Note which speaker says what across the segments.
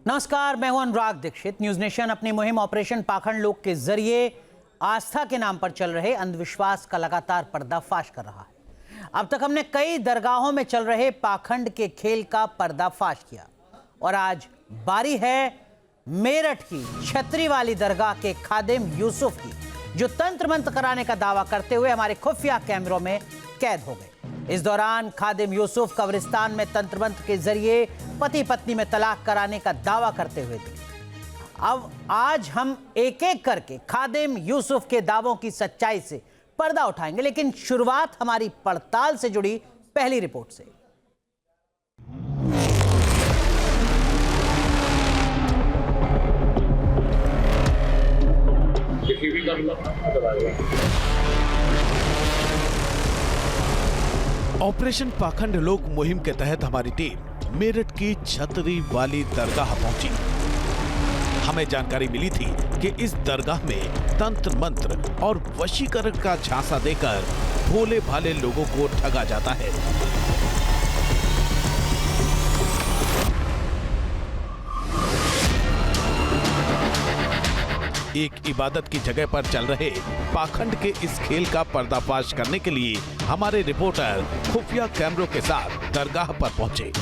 Speaker 1: नमस्कार, मैं हूं अनुराग दीक्षित। न्यूज नेशन अपनी मुहिम ऑपरेशन पाखंड लोक के जरिए आस्था के नाम पर चल रहे अंधविश्वास का लगातार पर्दाफाश कर रहा है। अब तक हमने कई दरगाहों में चल रहे पाखंड के खेल का पर्दाफाश किया और आज बारी है मेरठ की छतरी वाली दरगाह के खादिम यूसुफ की, जो तंत्र मंत्र कराने का दावा करते हुए हमारे खुफिया कैमरों में कैद हो गए। इस दौरान खादिम यूसुफ कब्रिस्तान में तंत्र मंत्र के जरिए पति पत्नी में तलाक कराने का दावा करते हुए थे। अब आज हम एक एक करके खादिम यूसुफ के दावों की सच्चाई से पर्दा उठाएंगे, लेकिन शुरुआत हमारी पड़ताल से जुड़ी पहली रिपोर्ट से।
Speaker 2: ऑपरेशन पाखंड लोक मुहिम के तहत हमारी टीम मेरठ की छतरी वाली दरगाह पहुंची। हमें जानकारी मिली थी कि इस दरगाह में तंत्र मंत्र और वशीकरण का झांसा देकर भोले भाले लोगों को ठगा जाता है। एक इबादत की जगह पर चल रहे पाखंड के इस खेल का पर्दाफाश करने के लिए हमारे रिपोर्टर खुफिया कैमरों के साथ दरगाह पर पहुंचे।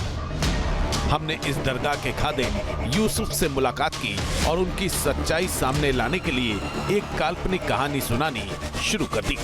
Speaker 2: हमने इस दरगाह के खादिम यूसुफ से मुलाकात की और उनकी सच्चाई सामने लाने के लिए एक काल्पनिक कहानी सुनानी शुरू कर दी।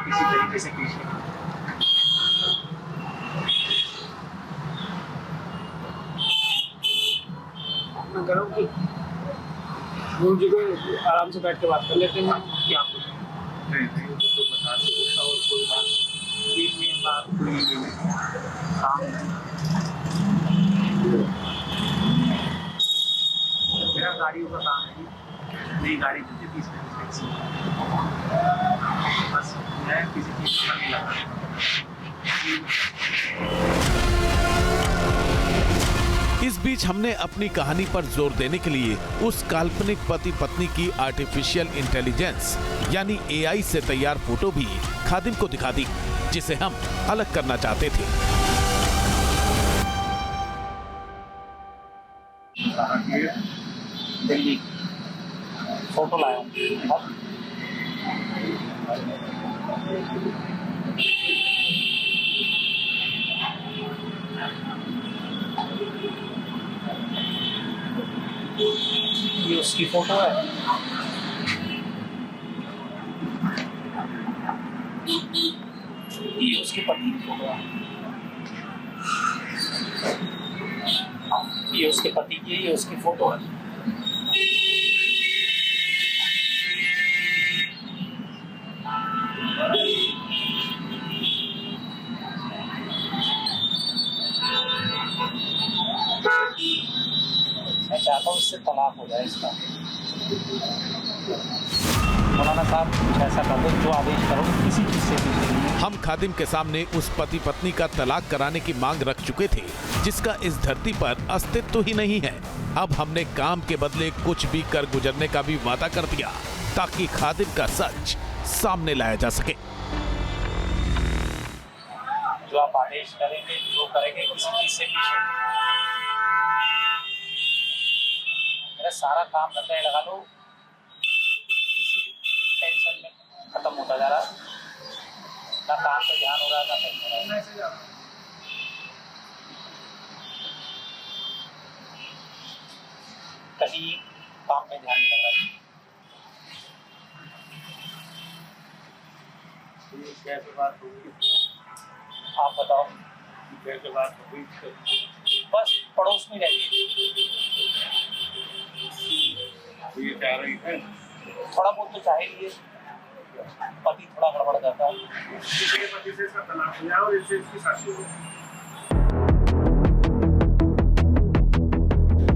Speaker 3: किसी तरीके से पीछे करो कि जी को आराम से बैठ के बात कर लेते हैं कि आप नहीं तो बता सकते और कोई बात काम मेरा गाड़ियों का काम है, नई गाड़ी देते 20 मिनट बस मैं किसी चीज़ का नहीं लगा।
Speaker 2: इस बीच हमने अपनी कहानी पर जोर देने के लिए उस काल्पनिक पति पत्नी की आर्टिफिशियल इंटेलिजेंस यानी एआई से तैयार फोटो भी खादिम को दिखा दी, जिसे हम अलग करना चाहते थे।
Speaker 3: दिल्ली फोटो लाया ये उसकी फोटो है। ये उसके पति की फोटो है। ये उसके पति की, ये उसकी फोटो है। मैं चाहता हूँ इससे तलाक हो जाए इसका। मौलाना साहब कुछ ऐसा कर दो, जो आदेश करो, किसी चीज से भी।
Speaker 2: हम खादिम के सामने उस पति पत्नी का तलाक कराने की मांग रख चुके थे, जिसका इस धरती पर अस्तित्व ही नहीं है। अब हमने काम के बदले कुछ भी कर गुजरने का भी वादा कर दिया, ताकि खादिम का सच सामने लाया जा सके।
Speaker 3: जो आप आदेश करेंगे, जो करेंगे, किसी चीज से पीछे। मेरा सारा काम धंधा लगा लो, किसी टेंशन में खत्म होता जा रहा, ना काम पे ध्यान हो रहा, ना कहीं हो रहा। कहीं काम में ध्यान नहीं लग रहा। कैसे बात होगी? आप बताओ। कैसे बात होगी? बस पड़ोस में रहती
Speaker 4: तो ये चाह रही है
Speaker 3: है। थोड़ा बहुत तो चाहे लिए, पति थोड़ा गड़बड़ जाता है।
Speaker 4: किसी के पति से इसका तलाक हो जाए और इससे इसकी शादी हो।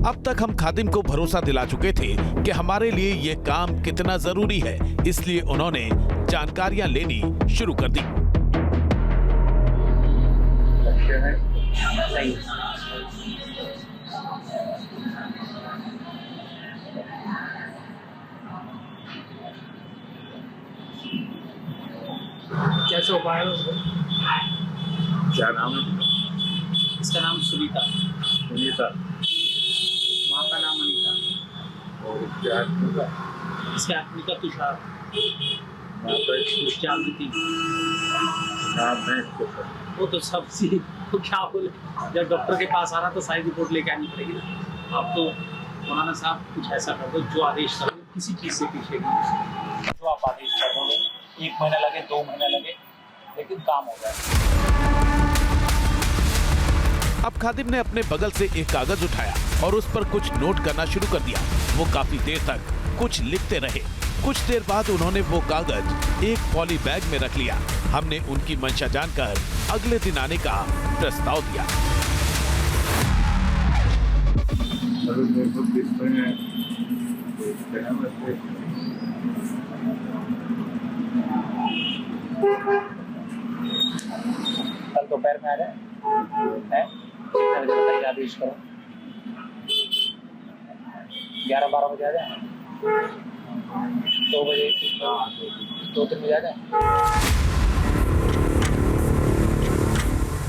Speaker 2: अब तक हम खादिम को भरोसा दिला चुके थे कि हमारे लिए ये काम कितना जरूरी है, इसलिए उन्होंने जानकारियां लेनी शुरू कर दी।
Speaker 3: नहीं, कैसे हो पाएगा उसको?
Speaker 4: क्या नाम है?
Speaker 3: इसका नाम सुनीता,
Speaker 4: सुनीता।
Speaker 3: माँ का नाम अनीता,
Speaker 4: और क्या होगा?
Speaker 3: इसके आदमी का तुषार,
Speaker 4: नाम है
Speaker 3: जागृति।
Speaker 4: नाम है इसको।
Speaker 3: वो तो सब चीज तो क्या बोले, जब डॉक्टर के पास आना तो सारी रिपोर्ट लेके आनी पड़ेगी ना। अब तो मौलाना साहब कुछ ऐसा कर दो, जो आदेश कर दो, किसी चीज से पीछे नहीं, जो आप आदेश कर दोगे, 1 महीना लगे 2 महीने लगे, लेकिन काम हो जाए।
Speaker 2: अब खादिम ने अपने बगल से एक कागज उठाया और उस पर कुछ नोट करना शुरू कर दिया। वो काफी देर तक कुछ लिखते रहे। कुछ देर बाद उन्होंने वो कागज एक पॉली बैग में रख लिया। हमने उनकी मंशा जानकर अगले दिन आने का प्रस्ताव दिया।
Speaker 4: अभी मेरे को किस में
Speaker 3: कल दोपहर में आ जाए, हैं? कितने बजे बताइए, आदेश करो। 11-12 बजे आ जाए, 2 बजे, 2-3 बजे आ जाए।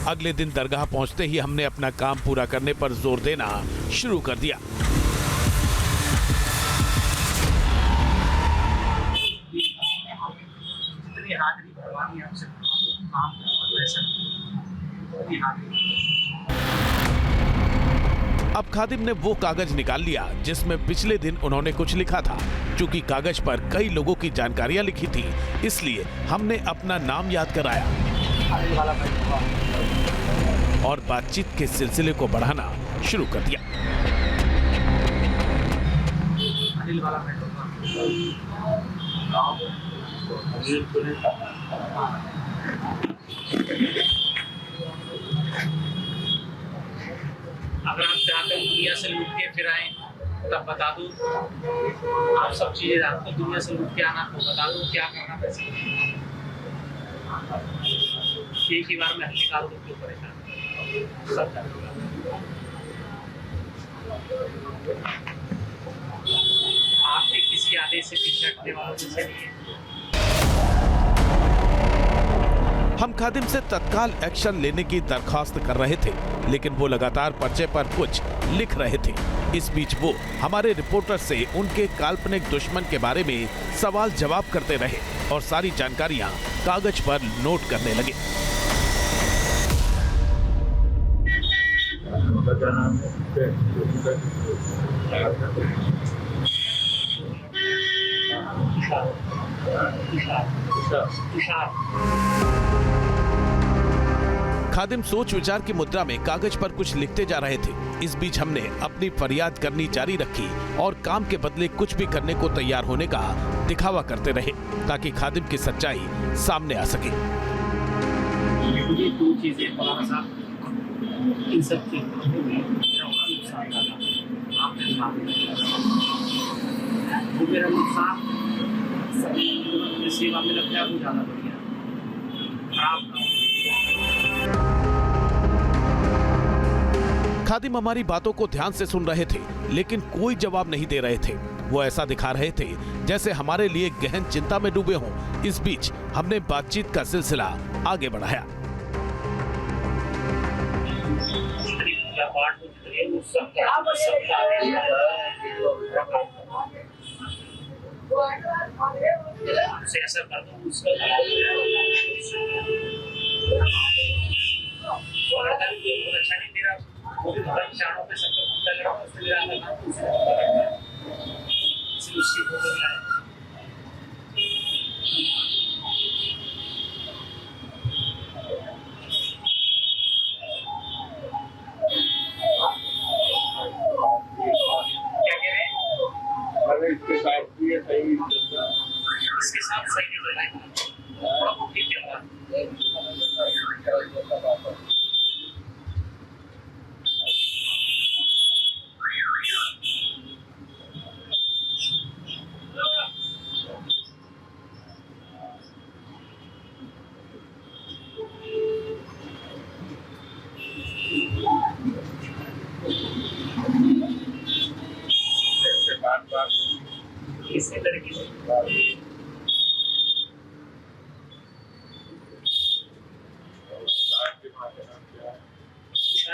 Speaker 2: अगले दिन दरगाह पहुंचते ही हमने अपना काम पूरा करने पर जोर देना शुरू कर दिया।
Speaker 3: जितनी हाजिरी भरवानी है हमसे काम वैसा जितनी हाजिरी।
Speaker 2: अब खादिम ने वो कागज निकाल लिया जिसमें पिछले दिन उन्होंने कुछ लिखा था। चूंकि कागज पर कई लोगों की जानकारियां लिखी थी, इसलिए हमने अपना नाम याद कराया और बातचीत के सिलसिले को बढ़ाना शुरू कर दिया।
Speaker 3: अनिल वाला अगर आप चाहते हो दुनिया से लूट के फिर आए, तब बता दो। आप सब चीजें आपको दुनिया से लूट के आना, तो बता दो क्या करना पैसे। एक ही बार में हल्के निकाल दो, क्यों परेशान सब करेगा। आपके किसी आदेश से पीछे हटने वालों से नहीं है।
Speaker 2: हम खादिम से तत्काल एक्शन लेने की दरखास्त कर रहे थे, लेकिन वो लगातार पर्चे पर कुछ लिख रहे थे। इस बीच वो हमारे रिपोर्टर से उनके काल्पनिक दुश्मन के बारे में सवाल जवाब करते रहे और सारी जानकारियां कागज पर नोट करने लगे। खादिम सोच विचार की मुद्रा में कागज पर कुछ लिखते जा रहे थे। इस बीच हमने अपनी फरियाद करनी जारी रखी और काम के बदले कुछ भी करने को तैयार होने का दिखावा करते रहे ताकि खादिम की सच्चाई सामने आ सके।
Speaker 3: ये 2 चीजें मौलाना साहब, इन सब चीजों में मेरा नुकसान ज्यादा आपने वो मेरा नुकसान सेवा में लगता है, वो ज्यादा बढ़िया खराब ना।
Speaker 2: खादिम हमारी बातों को ध्यान से सुन रहे थे, लेकिन कोई जवाब नहीं दे रहे थे। वो ऐसा दिखा रहे थे जैसे हमारे लिए गहन चिंता में डूबे हों। इस बीच हमने बातचीत का सिलसिला आगे बढ़ाया।
Speaker 3: ऐसा कर दो उसका अच्छा नहीं, मेरा वो भी चारों पे सबको घूमता लगा, उससे मेरा आधा काम इसलिए उसकी फोटो लाए। इसी तरीके से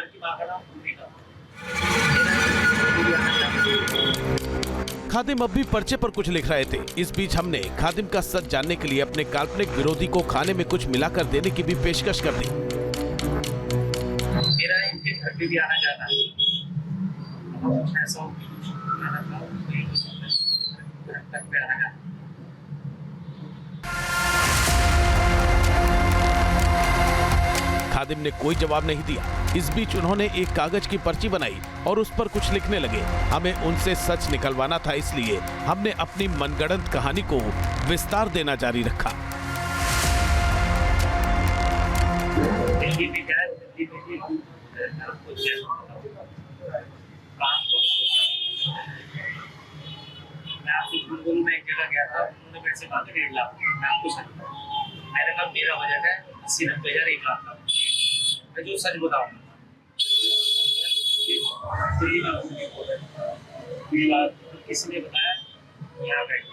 Speaker 3: की माँ का नाम भूमिका।
Speaker 2: खादिम अब भी पर्चे पर कुछ लिख रहे थे। इस बीच हमने खादिम का सच जानने के लिए अपने काल्पनिक विरोधी को खाने में कुछ मिलाकर देने की भी पेशकश कर दी।
Speaker 3: मेरा इनके घर पे भी आना जाना है, ऐसा आना था घर तक पे आना जाना।
Speaker 2: खादिम ने कोई जवाब नहीं दिया। इस बीच उन्होंने एक कागज की पर्ची बनाई और उस पर कुछ लिखने लगे। हमें उनसे सच निकलवाना था, इसलिए हमने अपनी मनगढ़ंत कहानी को विस्तार देना जारी रखा।
Speaker 3: दिल्ली में क्या है, दिल्ली में भी आपको जैसे मैं आपसे झूठ बोलूं, मैं एक जगह गया था, उन्होंने मेरे से मांगे 1.5 लाख। मैं आपको सच बताऊं, मैंने कहा मेरा बजट है 80-90 हज़ार 1 लाख का। मैं जो सच बताऊं, किसी ने बताया यहाँ बैठे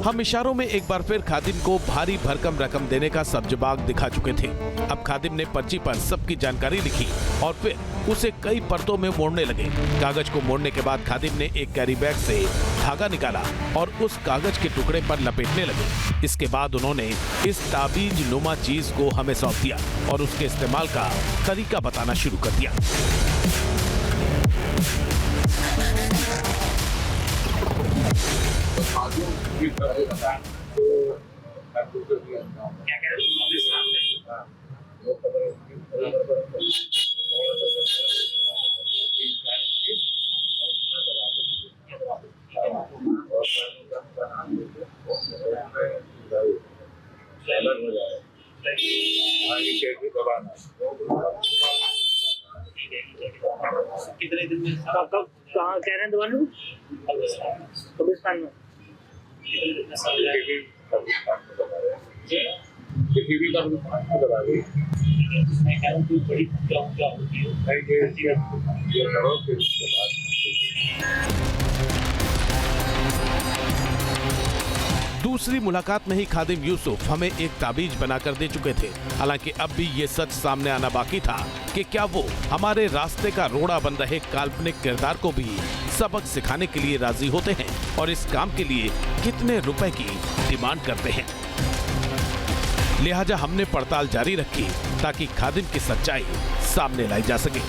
Speaker 2: हम इशारों में एक बार फिर खादिम को भारी भरकम रकम देने का सब्जबाग दिखा चुके थे। अब खादिम ने पर्ची पर सबकी जानकारी लिखी और फिर उसे कई परतों में मोड़ने लगे। कागज को मोड़ने के बाद खादिम ने एक कैरी बैग से धागा निकाला और उस कागज के टुकड़े पर लपेटने लगे। इसके बाद उन्होंने इस ताबीज नुमा चीज को हमें सौंप दिया और उसके इस्तेमाल का तरीका बताना शुरू कर दिया।
Speaker 3: क्या कह रहे हो? कितने दिन में कहाँ कह रहे हैं दोबारा? कब्रिस्तान में कितने दिन में सब मैं कह रहा हूँ बड़ी क्या होती है।
Speaker 2: दूसरी मुलाकात में ही खादिम यूसुफ हमें एक ताबीज बनाकर दे चुके थे। हालांकि अब भी ये सच सामने आना बाकी था कि क्या वो हमारे रास्ते का रोड़ा बन रहे काल्पनिक किरदार को भी सबक सिखाने के लिए राजी होते हैं और इस काम के लिए कितने रुपए की डिमांड करते हैं। लिहाजा हमने पड़ताल जारी रखी ताकि खादिम की सच्चाई सामने लाई जा सके।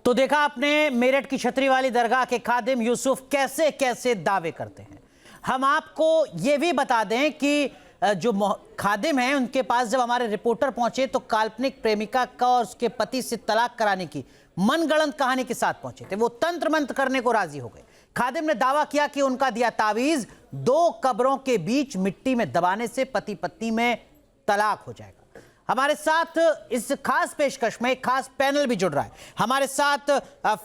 Speaker 1: तो देखा आपने मेरठ की छतरी वाली दरगाह के खादिम यूसुफ कैसे कैसे दावे करते हैं। हम आपको यह भी बता दें कि जो खादिम हैं उनके पास जब हमारे रिपोर्टर पहुंचे तो काल्पनिक प्रेमिका का और उसके पति से तलाक कराने की मनगढ़ंत कहानी के साथ पहुंचे थे। वो तंत्र मंत्र करने को राजी हो गए। खादिम ने दावा किया कि उनका दिया तावीज 2 कब्रों के बीच मिट्टी में दबाने से पति पत्नी में तलाक हो जाएगा। हमारे साथ इस खास पेशकश में एक खास पैनल भी जुड़ रहा है। हमारे साथ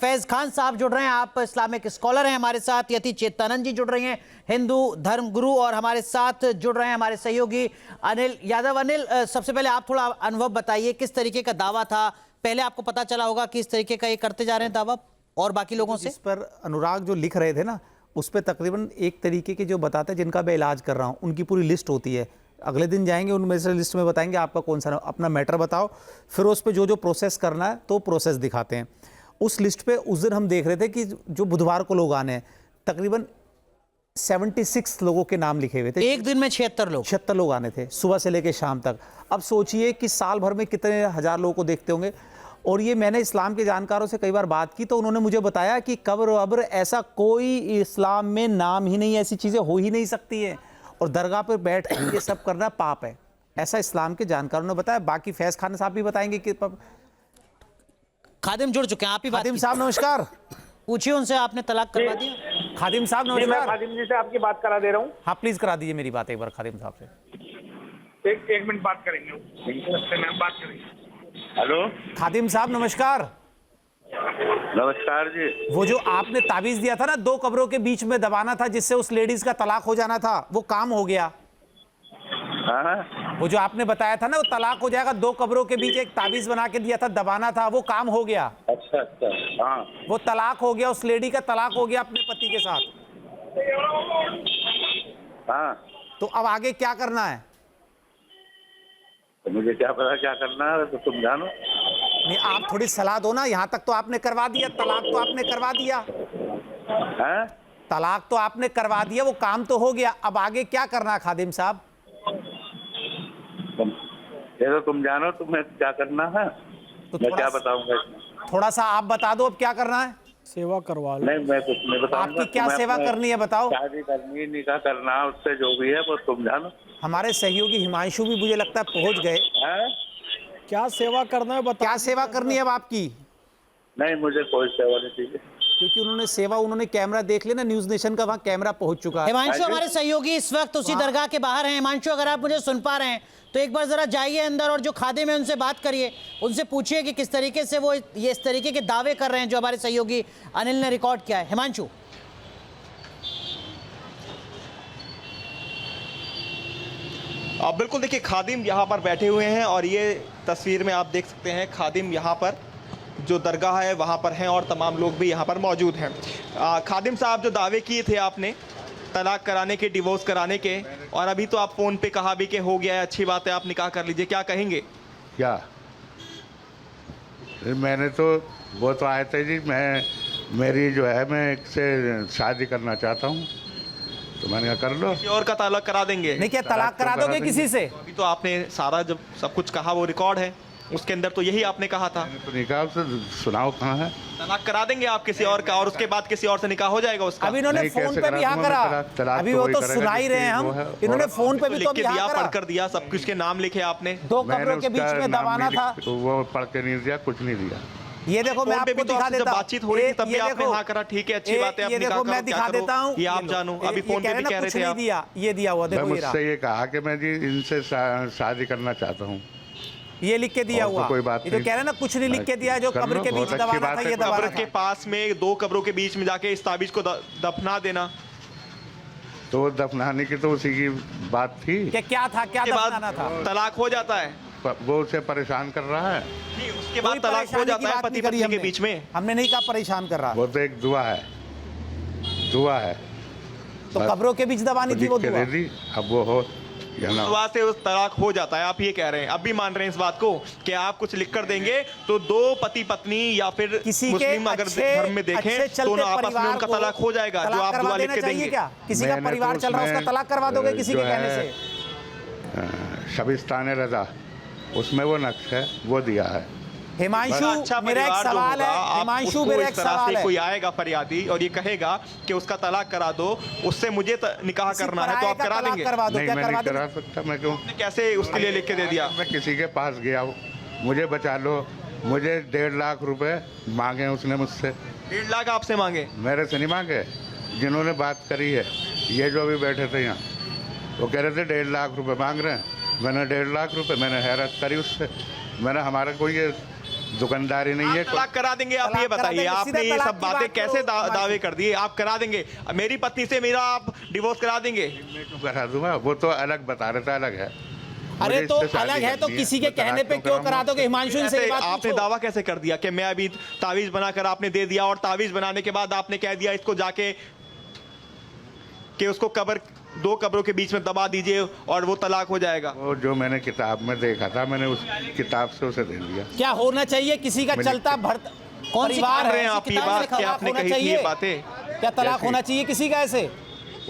Speaker 1: फैज खान साहब जुड़ रहे हैं, आप इस्लामिक स्कॉलर हैं। हमारे साथ यति चेतानंद जी जुड़ रही हैं, हिंदू धर्म गुरु, और हमारे साथ जुड़ रहे हैं हमारे सहयोगी अनिल यादव। अनिल, सबसे पहले आप थोड़ा अनुभव बताइए, किस तरीके का दावा था? पहले आपको पता चला होगा कि इस तरीके का ये करते जा रहे हैं दावा और बाकी लोगों से?
Speaker 5: इस पर अनुराग जो लिख रहे थे ना, उस पर तकरीबन एक तरीके के जो बताते हैं जिनका मैं इलाज कर रहा हूँ, उनकी पूरी लिस्ट होती है। अगले दिन जाएंगे, उनमें से लिस्ट में बताएंगे आपका कौन सा अपना मैटर बताओ, फिर उस पर जो जो प्रोसेस करना है तो प्रोसेस दिखाते हैं। उस लिस्ट पे उस दिन हम देख रहे थे कि जो बुधवार को लोग आने हैं, तकरीबन 76 लोगों के नाम लिखे हुए थे।
Speaker 1: एक दिन में 76
Speaker 5: लोग आने थे, सुबह से लेकर शाम तक। अब सोचिए कि साल भर में कितने हजार लोगों को देखते होंगे। और ये मैंने इस्लाम के जानकारों से कई बार बात की तो उन्होंने मुझे बताया कि कब्र वब्र ऐसा कोई इस्लाम में नाम ही नहीं, ऐसी चीज़ें हो ही नहीं सकती हैं, और दरगाह पर बैठ कर ये सब करना पाप है, ऐसा इस्लाम के जानकारों ने बताया। बाकी फैज खान साहब भी बताएंगे कि
Speaker 1: खादिम जुड़ चुके हैं। आप ही
Speaker 5: खादिम साहब नमस्कार,
Speaker 1: पूछिए उनसे, आपने तलाक करवा दिया?
Speaker 5: खादिम साहब
Speaker 4: मैं
Speaker 5: नमस्कार।
Speaker 4: खादिम जी से आपकी बात करा दे रहा हूँ।
Speaker 5: हाँ प्लीज करा दीजिए मेरी बात एक बार खादिम साहब से।
Speaker 4: एक मिनट बात करेंगे, रस्ते में हम बात करेंगे।
Speaker 6: हेलो,
Speaker 5: खादिम साहब नमस्कार।
Speaker 6: नमस्कार जी।
Speaker 5: वो जो आपने ताबीज दिया था ना 2 कब्रों के बीच में दबाना था जिससे उस लेडीज का तलाक हो जाना था, वो काम हो गया।
Speaker 6: हाँ,
Speaker 5: वो जो आपने बताया था ना वो तलाक हो जाएगा, 2 कब्रों के बीच एक ताबीज बना के दिया था, दबाना था, वो काम हो गया।
Speaker 6: अच्छा अच्छा, हाँ
Speaker 5: वो तलाक हो गया, उस लेडी का तलाक हो गया अपने पति के साथ।
Speaker 6: हाँ।
Speaker 5: तो अब आगे क्या करना है?
Speaker 6: तो मुझे क्या पता क्या करना है, तो तुम जानो।
Speaker 5: नहीं, आप थोड़ी सलाह दो ना। यहाँ तक तो आपने करवा दिया, तलाक तो आपने करवा दिया,
Speaker 6: हैं?
Speaker 5: तलाक तो आपने करवा दिया, वो काम तो हो गया। अब आगे क्या करना है खादिम साहब?
Speaker 6: ये तो तुम जानो, तुम्हें क्या करना है।
Speaker 5: तो
Speaker 6: मैं क्या बताऊंगा इसमें?
Speaker 5: थोड़ा सा आप बता दो अब क्या करना है।
Speaker 3: सेवा करवा लो।
Speaker 6: नहीं, मैं कुछ नहीं बताऊंगा।
Speaker 5: आपकी क्या
Speaker 6: तुम्हें
Speaker 5: सेवा
Speaker 6: अपने
Speaker 5: करनी है बताओ।
Speaker 6: शादी करनी, निकाह करना, उससे जो भी है वो तुम जानो।
Speaker 5: हमारे सहयोगी हिमांशु भी मुझे लगता है पहुंच गए।
Speaker 6: हैं?
Speaker 3: क्या सेवा करना है बता।
Speaker 5: क्या सेवा करनी है अब आपकी?
Speaker 6: नहीं, मुझे कोई सेवा नहीं चाहिए।
Speaker 5: क्योंकि उन्होंने कैमरा देख लेना, न्यूज नेशन का वहां कैमरा पहुंच चुका है।
Speaker 1: हिमांशु हमारे सहयोगी इस वक्त उसी दरगाह के बाहर हैं। हिमांशु, अगर आप मुझे सुन पा रहे हैं तो एक बार जरा जाइए अंदर और जो खादिम है उनसे बात करिए, उनसे पूछिए कि किस तरीके से वो ये इस तरीके के दावे कर रहे हैं जो हमारे सहयोगी अनिल ने रिकॉर्ड किया है। हिमांशु,
Speaker 7: आप बिल्कुल देखिए, खादिम यहाँ पर बैठे हुए हैं और ये तस्वीर में आप देख सकते हैं खादिम यहाँ पर जो दरगाह है वहाँ पर हैं और तमाम लोग भी यहाँ पर मौजूद हैं। खादिम साहब, जो दावे किए थे आपने तलाक कराने के, डिवोर्स कराने के, और अभी तो आप फ़ोन पे कहा भी कि हो गया है, अच्छी बात है, आप निकाह कर लीजिए, क्या कहेंगे?
Speaker 8: क्या मैंने तो वो तो आए थे जी, मेरी जो है मैं एक से शादी करना चाहता हूँ, तो मैंने कहा कर लो।
Speaker 7: किसी और का तलाक करा देंगे?
Speaker 5: नहीं, क्या तलाक करा दोगे किसी से?
Speaker 7: अभी तो आपने सारा जब सब कुछ कहा वो रिकॉर्ड है, उसके अंदर तो यही आपने कहा था।
Speaker 8: तो निकाह से सुनाओ कहाँ है?
Speaker 7: तलाक करा देंगे आप किसी और का, और उसके बाद किसी और से निकाह हो जाएगा उसका?
Speaker 5: अभी इन्होंने
Speaker 8: नहीं,
Speaker 5: फोन
Speaker 8: कैसे
Speaker 5: पे भी यहाँ
Speaker 8: करा?
Speaker 5: करा,
Speaker 8: तलाक
Speaker 5: अभी
Speaker 8: तो
Speaker 5: वो
Speaker 8: वही
Speaker 5: तो
Speaker 8: करेगा
Speaker 5: सुना ही रहे हैं
Speaker 8: जिसकी
Speaker 5: हम।
Speaker 8: वो है।
Speaker 5: इन्होंने
Speaker 8: और
Speaker 5: फोन पे
Speaker 7: तो
Speaker 5: भी
Speaker 7: लिख
Speaker 5: तो
Speaker 7: के
Speaker 5: यहाँ
Speaker 7: दिया,
Speaker 5: करा।
Speaker 7: पढ़ कर दिया, सब कुछ के नाम लिखे आपने।
Speaker 5: 2
Speaker 8: मैंने
Speaker 5: कब्रों के बीच
Speaker 8: उसका
Speaker 5: में
Speaker 8: नाम
Speaker 5: दबाना
Speaker 8: नहीं
Speaker 5: था।
Speaker 8: वो पढ़ के नहीं दिया, कुछ नहीं दिया।
Speaker 5: ये देखो मैं
Speaker 7: फोन पे
Speaker 5: आपको
Speaker 7: भी तो
Speaker 5: दिखा
Speaker 7: आपसे जब
Speaker 5: देता हूँ।
Speaker 7: बातचीत हो रही थी तब भी
Speaker 5: ये
Speaker 7: आपने
Speaker 5: देखो,
Speaker 7: हाँ करा, ठीक है, अच्छी बात है, आप
Speaker 5: ये
Speaker 7: निकाह
Speaker 5: देखो
Speaker 7: करो,
Speaker 5: मैं
Speaker 7: क्या
Speaker 5: दिखा
Speaker 7: करो,
Speaker 5: देता हूँ,
Speaker 7: ये आप जानो। अभी फोन पे भी कह रहे थे आप।
Speaker 5: ये दिया हुआ
Speaker 8: मैं
Speaker 5: देखो, ये रहा।
Speaker 8: मुझसे ये कहा कि मैं जी इनसे शादी करना चाहता हूँ।
Speaker 5: ये लिख के दिया
Speaker 8: और तो
Speaker 5: हुआ।
Speaker 8: कोई बात
Speaker 5: ये तो
Speaker 8: नहीं।
Speaker 5: कह रहे ना कुछ नहीं लिख के दिया, जो
Speaker 8: कर
Speaker 5: कब्र
Speaker 8: लो,
Speaker 5: के बीच
Speaker 8: बहुत अच्छी
Speaker 5: दबाना
Speaker 8: बात
Speaker 5: था
Speaker 8: है।
Speaker 5: ये दबाना
Speaker 7: कब्र
Speaker 5: था।
Speaker 7: के पास में 2 कब्रों के बीच में जाके इस ताबीज को दफना देना,
Speaker 8: तो वो दफनाने की तो उसी की बात थी।
Speaker 5: क्या था, क्या
Speaker 7: उसके बाद
Speaker 5: दफनाना था?
Speaker 7: तलाक हो जाता है।
Speaker 8: वो उसे परेशान कर रहा है।
Speaker 7: नहीं, उसके
Speaker 5: कोई
Speaker 7: बाद तलाक हो
Speaker 5: परेशानी की
Speaker 7: जाता है
Speaker 5: बात
Speaker 7: पति
Speaker 5: नहीं करी
Speaker 7: पत्नी के
Speaker 5: हमने।
Speaker 7: बीच में।
Speaker 5: हमने नहीं कहा परेशान कर रहा।
Speaker 8: वो तो एक दुआ है, दुआ है।
Speaker 5: तो कब्रों के बीच दबानी थी वो
Speaker 8: लिख के
Speaker 5: दुआ।
Speaker 8: दे दी, अब वो हो या ना हो।
Speaker 7: दुआ से उस तलाक हो जाता है, आप ये कह रहे हैं, अब भी मान रहे हैं इस बात को कि आप कुछ लिख कर देंगे तो 2 पति पत्नी या फिर
Speaker 5: किसी के
Speaker 7: मुस्लिम अगर धर्म में
Speaker 5: अच्छे
Speaker 7: देखें
Speaker 5: चलते
Speaker 7: दोनों आपस में
Speaker 5: परिवार
Speaker 7: उनका
Speaker 5: को
Speaker 7: तलाक हो जाएगा, जो
Speaker 5: तलाक
Speaker 7: आप
Speaker 5: करवा
Speaker 7: दुआ लिख
Speaker 5: देना
Speaker 7: के
Speaker 5: चाहिए
Speaker 7: देंगे।
Speaker 5: क्या? किसी का
Speaker 8: मैंने तो
Speaker 5: परिवार चल रहा है, उसका
Speaker 8: उसमें,
Speaker 5: तलाक करवा दोगे किसी के
Speaker 8: जो
Speaker 5: कहने
Speaker 8: है,
Speaker 5: से?
Speaker 8: शबिस्तान रजा, उसमें वो नक्श है, वो दिया है।
Speaker 5: हिमांशु,
Speaker 7: अच्छा
Speaker 5: मेरा एक
Speaker 7: परिवार जो
Speaker 5: सवाल
Speaker 7: होगा,
Speaker 5: है।
Speaker 7: आप
Speaker 5: हिमांशु,
Speaker 7: उसको
Speaker 5: मेरा
Speaker 7: इस
Speaker 5: एक
Speaker 7: तरह
Speaker 5: सवाल
Speaker 7: से
Speaker 5: है।
Speaker 7: कोई आएगा फरियादी और ये कहेगा कि उसका तलाक करा दो, उससे मुझे निकाह
Speaker 5: किसी
Speaker 7: करना है, तो
Speaker 5: पराये
Speaker 7: आप
Speaker 5: का
Speaker 7: करा
Speaker 5: तलाक
Speaker 7: देंगे?
Speaker 5: करवा दो,
Speaker 8: नहीं,
Speaker 5: क्या
Speaker 8: मैं
Speaker 5: करवा
Speaker 8: नहीं करा
Speaker 5: दोगे?
Speaker 8: सकता। मैं क्यों?
Speaker 7: कैसे उसके लिए लिख के दे दिया?
Speaker 8: मैं किसी के पास गया हूँ, मुझे बचा लो, मुझे 1.5 लाख रुपए मांगे उसने मुझसे।
Speaker 7: 1.5 लाख आपसे मांगे?
Speaker 8: मेरे से नहीं मांगे, जिन्होंने बात करी है, ये जो अभी बैठे थे यहाँ, वो कह रहे थे 1.5 लाख रुपए मांग रहे हैं। मैंने 1.5 लाख रुपए, मैंने हैरत करी उससे। मैंने, हमारा कोई ये दुकानदारी नहीं है।
Speaker 7: आप तलाक करा देंगे? आप
Speaker 5: तलाक
Speaker 7: ये
Speaker 5: करा
Speaker 7: बताइए,
Speaker 5: देंगे,
Speaker 7: आपने
Speaker 5: सीधे
Speaker 7: ये
Speaker 5: तलाक
Speaker 7: सब
Speaker 5: की
Speaker 7: बातें
Speaker 5: बात
Speaker 7: कैसे
Speaker 5: करो,
Speaker 7: दावे कर दिए? आप करा देंगे? मेरी पत्नी से मेरा आप डिवोर्स करा देंगे?
Speaker 8: मैं क्यों करा दूंगा? वो तो अलग बता रहे थे, अलग है।
Speaker 5: अरे
Speaker 8: मुझे
Speaker 5: तो
Speaker 8: इससे शादी
Speaker 5: अलग है तो
Speaker 8: करनी
Speaker 5: किसी के
Speaker 8: मैं तलाक
Speaker 5: कहने पे क्यों
Speaker 8: कराऊंगा?
Speaker 5: करा दोगे? हिमांशु से
Speaker 7: कैसे
Speaker 5: ये बात
Speaker 7: आपने
Speaker 5: पूछो।
Speaker 7: दावा कैसे कर दिया कि मैं अभी तावीज बनाकर आपने दे दिया, और तावीज बनाने के बाद आपने कह दिया इसको जाके कि उसको 2 कब्रों के बीच में दबा दीजिए और वो तलाक हो जाएगा?
Speaker 8: वो जो मैंने किताब में देखा था, मैंने उस किताब से उसे दे दिया।
Speaker 5: क्या होना चाहिए किसी का चलता भरता
Speaker 1: कौन सी
Speaker 5: परिवार
Speaker 1: किताब
Speaker 7: रहे
Speaker 5: है,
Speaker 7: हैं
Speaker 5: ऐसी
Speaker 7: आप ये
Speaker 5: किताब में
Speaker 7: बात
Speaker 5: लिखा
Speaker 7: कि
Speaker 5: हुआ
Speaker 7: आपने
Speaker 5: होना
Speaker 7: कही थी ये
Speaker 5: चाहिए?
Speaker 7: बातें?
Speaker 5: क्या तलाक
Speaker 8: कैसी?
Speaker 5: होना चाहिए किसी का ऐसे?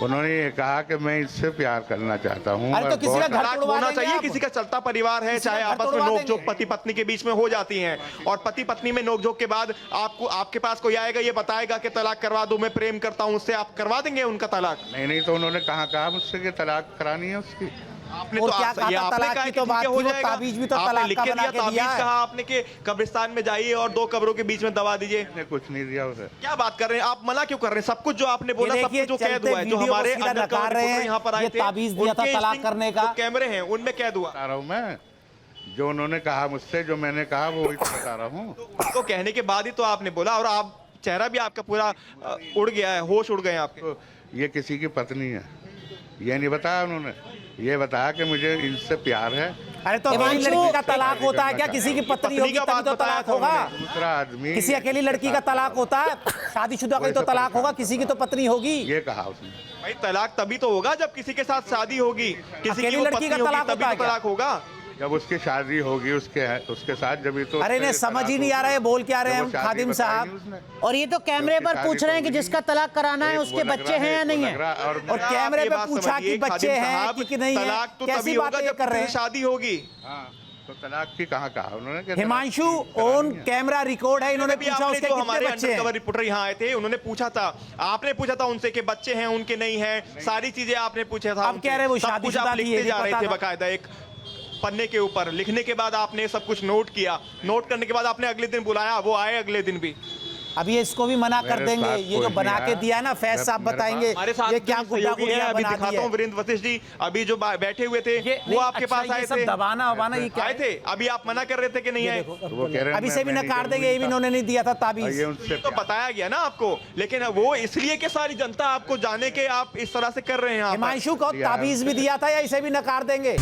Speaker 8: उन्होंने ये कहा कि मैं इससे प्यार करना चाहता हूँ।
Speaker 5: अरे तो
Speaker 8: और
Speaker 5: किसी का
Speaker 8: बहुत-
Speaker 5: घर
Speaker 7: तलाक
Speaker 5: तोड़वा
Speaker 7: होना
Speaker 5: देंगे
Speaker 7: चाहिए
Speaker 5: आप।
Speaker 7: किसी का चलता परिवार है,
Speaker 5: किसी का
Speaker 7: चाहे
Speaker 5: घर
Speaker 7: आपस में
Speaker 5: तोड़वा
Speaker 7: नोकझोंक
Speaker 5: देंगे।
Speaker 7: पति पत्नी के बीच में हो जाती हैं, और पति पत्नी में नोकझोंक के बाद आपके पास कोई आएगा, ये बताएगा कि तलाक करवा दो, मैं प्रेम करता हूँ उससे, आप करवा देंगे उनका तलाक?
Speaker 8: नहीं, तो उन्होंने कहाँ कहा मुझसे कि तलाक करानी है उसकी।
Speaker 7: आपने
Speaker 5: और
Speaker 7: तो
Speaker 5: क्या कहा
Speaker 7: ये
Speaker 5: था,
Speaker 7: आपने
Speaker 5: तलाक
Speaker 7: कहा
Speaker 5: की
Speaker 7: कि
Speaker 5: तो
Speaker 7: ठीक है,
Speaker 5: बात
Speaker 7: हो
Speaker 5: थी, वो
Speaker 7: जाएगा।
Speaker 5: ताबीज भी तो
Speaker 7: आपने
Speaker 5: तलाक
Speaker 7: लिख
Speaker 5: का
Speaker 7: के
Speaker 5: बना
Speaker 7: दिया,
Speaker 5: के
Speaker 7: ताबीज
Speaker 5: दिया है।
Speaker 7: कहा आपने कि कब्रिस्तान में जाइए और 2 कब्रों के बीच में दबा दीजिए।
Speaker 8: मैंने कुछ नहीं दिया उसे।
Speaker 7: क्या बात कर रहे हैं आप? मना क्यों कर रहे हैं? सब कुछ जो आपने बोला,
Speaker 5: ये
Speaker 7: सब
Speaker 5: देखिए,
Speaker 7: कुछ जो कैद
Speaker 5: चलते
Speaker 7: हुआ है, जो
Speaker 5: वीडियो को
Speaker 7: हमारे
Speaker 5: सीधा
Speaker 7: अंडर
Speaker 5: नकार रहे हैं,
Speaker 7: यहाँ पर आए
Speaker 5: ये
Speaker 7: थे,
Speaker 5: ताबीज दिया था
Speaker 7: उनके
Speaker 5: तलाक
Speaker 7: instinct
Speaker 5: करने का।
Speaker 7: जो कैमरे हैं उनमें कैद हुआ।
Speaker 8: बता रहा हूँ मैं, जो उन्होंने कहा मुझसे, जो मैंने कहा वो वही तो बता रहा हूँ।
Speaker 7: तो कहने के बाद ही तो आपने बोला, और आप चेहरा भी आपका पूरा उड़ गया है, होश उड़ गए हैं आपके।
Speaker 8: तो ये किसी की पत्नी है, ये नहीं बताया उन्होंने। ये बताया कि मुझे इनसे प्यार है।
Speaker 5: अरे तो अकेली लड़की का तलाक होता है क्या? किसी की पत्नी होगी
Speaker 7: का
Speaker 5: तभी
Speaker 7: बात
Speaker 5: तो
Speaker 7: बताया
Speaker 5: तलाक
Speaker 7: था
Speaker 5: होगा।
Speaker 8: दूसरा आदमी
Speaker 5: किसी अकेली लड़की का तलाक होता है? शादीशुदा का ही तो तलाक होगा, किसी की तो पत्नी होगी।
Speaker 8: ये कहा उसने।
Speaker 7: भाई तलाक तभी तो होगा जब किसी के साथ शादी होगी, किसी
Speaker 5: अकेली
Speaker 7: की वो
Speaker 5: लड़की
Speaker 7: पत्नी
Speaker 5: का
Speaker 7: होगी,
Speaker 5: तलाक
Speaker 7: तभी
Speaker 5: होता है
Speaker 7: तो
Speaker 5: क्या?
Speaker 7: तलाक होगा।
Speaker 8: जब उसकी शादी होगी उसके साथ, जब तो
Speaker 5: अरे इन्हें समझ ही नहीं आ रहा है, बोल क्या रहे हैं खादिम साहब।
Speaker 1: और ये तो कैमरे पर पूछ रहे हैं कि जिसका तलाक कराना है उसके बच्चे हैं या नहीं है।
Speaker 5: और कैमरे पे पूछा कि बच्चे हैं कि नहीं है।
Speaker 7: तलाक तो
Speaker 5: कैसी
Speaker 7: तभी होगा
Speaker 5: बातें
Speaker 7: जब
Speaker 5: कर रहे
Speaker 7: किसी से
Speaker 5: हैं?
Speaker 7: शादी होगी।
Speaker 8: हाँ, तो तलाक की कहाँ कहा उन्होंने? कि
Speaker 5: हिमांशु,
Speaker 8: तलाक की
Speaker 5: ऑन
Speaker 8: करानी है।
Speaker 5: कैमरा रिकॉर्ड है, इन्होंने
Speaker 7: अभी
Speaker 5: पूछा
Speaker 7: आपने
Speaker 5: उसके
Speaker 7: जो
Speaker 5: कितने
Speaker 7: हमारे
Speaker 5: बच्चे
Speaker 7: अंडरकवर
Speaker 5: हैं।
Speaker 7: रिपोर्टर यहाँ आए थे, उन्होंने पूछा था, आपने पूछा था उनसे कि बच्चे हैं उनके नहीं हैं, सारी चीजें आपने पूछा था।
Speaker 5: अब कह रहे वो
Speaker 7: सब कुछ
Speaker 5: शादीशुदा
Speaker 7: आप
Speaker 5: थी, ये
Speaker 7: लिखते
Speaker 5: भी
Speaker 7: जा रहे
Speaker 5: पता
Speaker 7: थे
Speaker 5: था।
Speaker 7: बकायदा एक पन्ने के ऊपर। लिखने के बाद आपने सब कुछ नोट किया, नोट करने के बाद आपने अगले दिन बुलाया, वो आए अगले दिन भी।
Speaker 5: अभी इसको भी मना कर
Speaker 8: मेरे
Speaker 5: देंगे।
Speaker 8: साथ
Speaker 5: ये जो
Speaker 8: कोई
Speaker 5: बना
Speaker 8: नहीं
Speaker 5: के
Speaker 8: आया।
Speaker 5: दिया है ना, फैज साहब
Speaker 8: मेरे
Speaker 5: बताएंगे
Speaker 7: हमारे साथ
Speaker 5: ये क्या
Speaker 7: भी सहयोगी है। अभी
Speaker 5: बना
Speaker 7: दिखाता
Speaker 5: दिया
Speaker 7: हूँ
Speaker 5: है।
Speaker 7: वीरेंद्र वशिष्ठ जी, अभी जो बैठे हुए थे वो आपके पास आए थे।
Speaker 5: दबाना वबाना ये क्या
Speaker 7: आए
Speaker 5: है?
Speaker 7: थे, अभी आप मना कर रहे थे कि नहीं आए।
Speaker 8: तो वो कह रहे हैं,
Speaker 5: अभी से भी
Speaker 8: मैं
Speaker 5: नकार
Speaker 8: नहीं
Speaker 5: देंगे, ये भी इन्होंने नहीं दिया था
Speaker 8: और
Speaker 5: ताबीज।
Speaker 8: ये उनसे
Speaker 7: तो बताया गया ना आपको, लेकिन वो इसलिए कि सारी जनता आपको जाने के आप इस तरह से कर रहे हैं यहाँ पर।
Speaker 5: हिमांशु को ताबीज भी दिया था या इसे भी नकार देंगे?